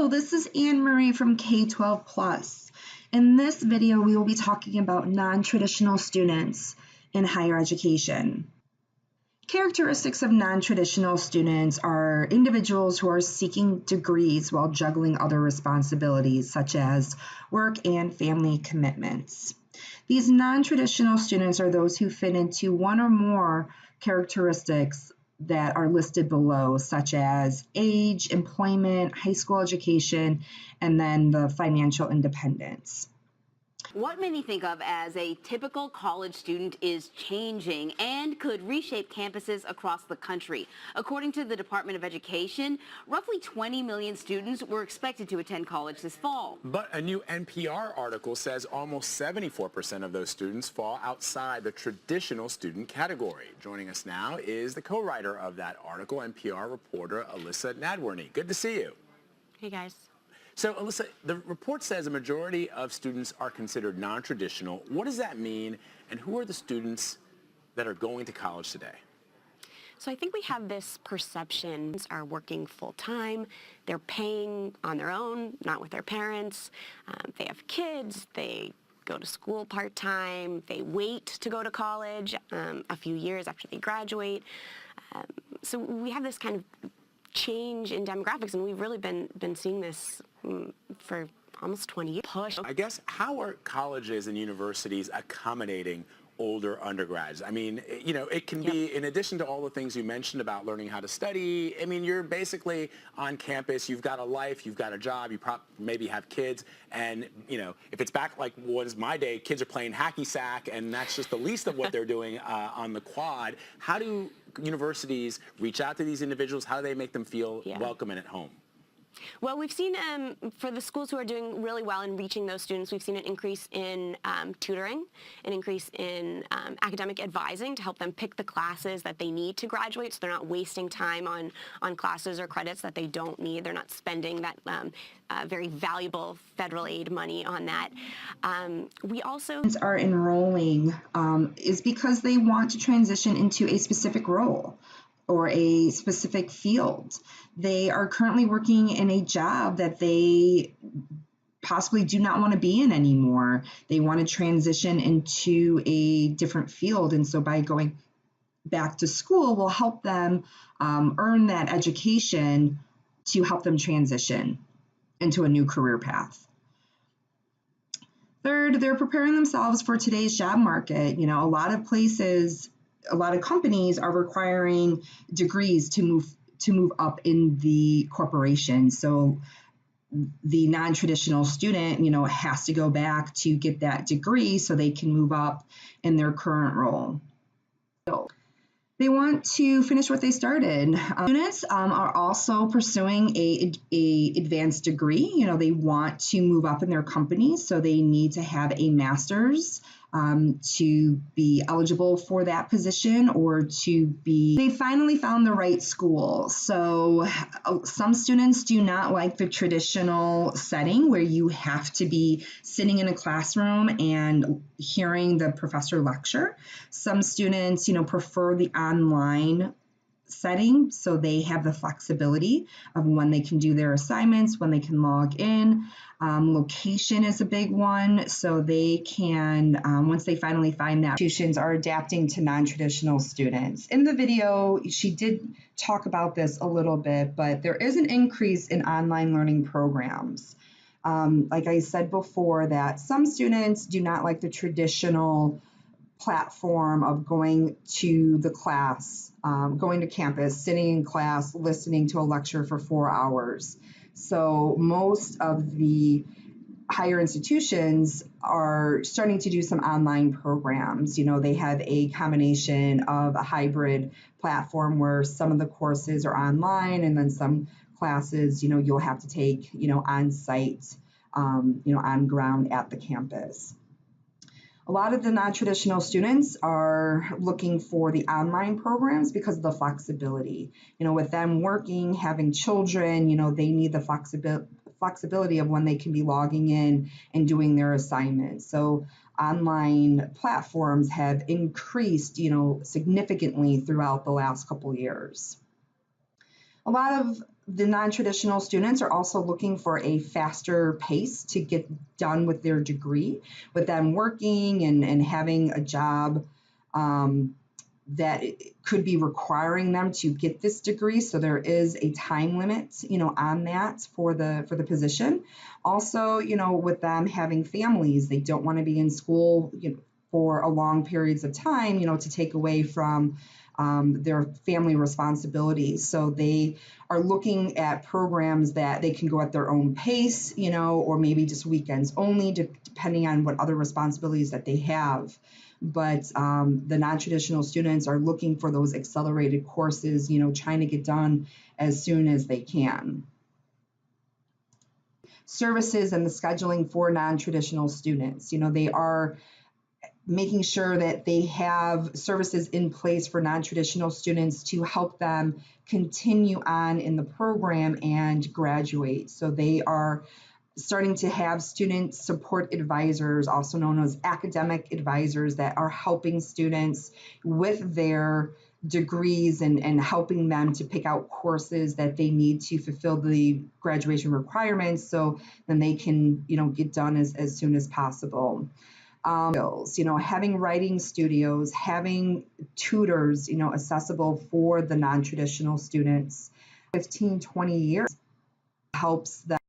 This is Anne Marie from K-12 Plus. In this video, we will be talking about non-traditional students in higher education. Characteristics of non-traditional students are individuals who are seeking degrees while juggling other responsibilities such as work and family commitments. These non-traditional students are those who fit into one or more characteristics that are listed below, such as age, employment, high school education, and then the financial independence. What many think of as a typical college student is changing and could reshape campuses across the country. According to the Department of Education, roughly 20 million students were expected to attend college this fall. But a new NPR article says almost 74% of those students fall outside the traditional student category. Joining us now is the co-writer of that article, NPR reporter Alyssa Nadworny. Good to see you. Hey, guys. So, Alyssa, the report says a majority of students are considered non-traditional. What does that mean, and who are the students that are going to college today? So I think we have this perception are working full-time, they're paying on their own, not with their parents, they have kids, they go to school part-time, they wait to go to college a few years after they graduate. So we have this kind of change in demographics, and we've really been seeing this for almost 20 years. I guess, how are colleges and universities accommodating older undergrads? I mean, you know, it can be, in addition to all the things you mentioned about learning how to study, I mean, you're basically on campus, you've got a life, you've got a job, you maybe have kids, and, you know, if it's back like was my day, kids are playing hacky sack, and that's just the least of what they're doing on the quad. How do universities reach out to these individuals? How do they make them feel welcome and at home? Well, we've seen, for the schools who are doing really well in reaching those students, we've seen an increase in tutoring, an increase in academic advising to help them pick the classes that they need to graduate, so they're not wasting time on classes or credits that they don't need. They're not spending that very valuable federal aid money on that. We also are enrolling is because they want to transition into a specific role or a specific field. They are currently working in a job that they possibly do not want to be in anymore. They want to transition into a different field, and so by going back to school will help them earn that education to help them transition into a new career path. Third, they're preparing themselves for today's job market. You know, a lot of companies are requiring degrees to move up in the corporation. So the non-traditional student, you know, has to go back to get that degree so they can move up in their current role. So they want to finish what they started. Students are also pursuing a advanced degree. You know, they want to move up in their company, so they need to have a master's to be eligible for that position, or they finally found the right school. So some students do not like the traditional setting where you have to be sitting in a classroom and hearing the professor lecture. Some students, you know, prefer the online setting, so they have the flexibility of when they can do their assignments, when they can log in. Location is a big one, so they can, once they finally find that, institutions are adapting to non-traditional students. In the video, she did talk about this a little bit, but there is an increase in online learning programs. Like I said before, that some students do not like the traditional platform of going to the class, going to campus, sitting in class, listening to a lecture for 4 hours. So most of the higher institutions are starting to do some online programs. You know, they have a combination of a hybrid platform where some of the courses are online, and then some classes, you know, you'll have to take, you know, on site, you know, on ground at the campus. A lot of the non-traditional students are looking for the online programs because of the flexibility. You know, with them working, having children, you know, they need the flexibility of when they can be logging in and doing their assignments. So online platforms have increased, you know, significantly throughout the last couple years. A lot of The non-traditional students are also looking for a faster pace to get done with their degree, with them working and having a job that could be requiring them to get this degree. So there is a time limit, on that for the position. Also, with them having families, they don't want to be in school, for a long periods of time, to take away from their family responsibilities. So they are looking at programs that they can go at their own pace, or maybe just weekends only, depending on what other responsibilities that they have. But the non-traditional students are looking for those accelerated courses, trying to get done as soon as they can. Services and the scheduling for non-traditional students, they are making sure that they have services in place for non-traditional students to help them continue on in the program and graduate. So they are starting to have student support advisors, also known as academic advisors, that are helping students with their degrees and helping them to pick out courses that they need to fulfill the graduation requirements, so then they can, get done as soon as possible. Having writing studios, having tutors, accessible for the non-traditional students. 15, 20 years helps them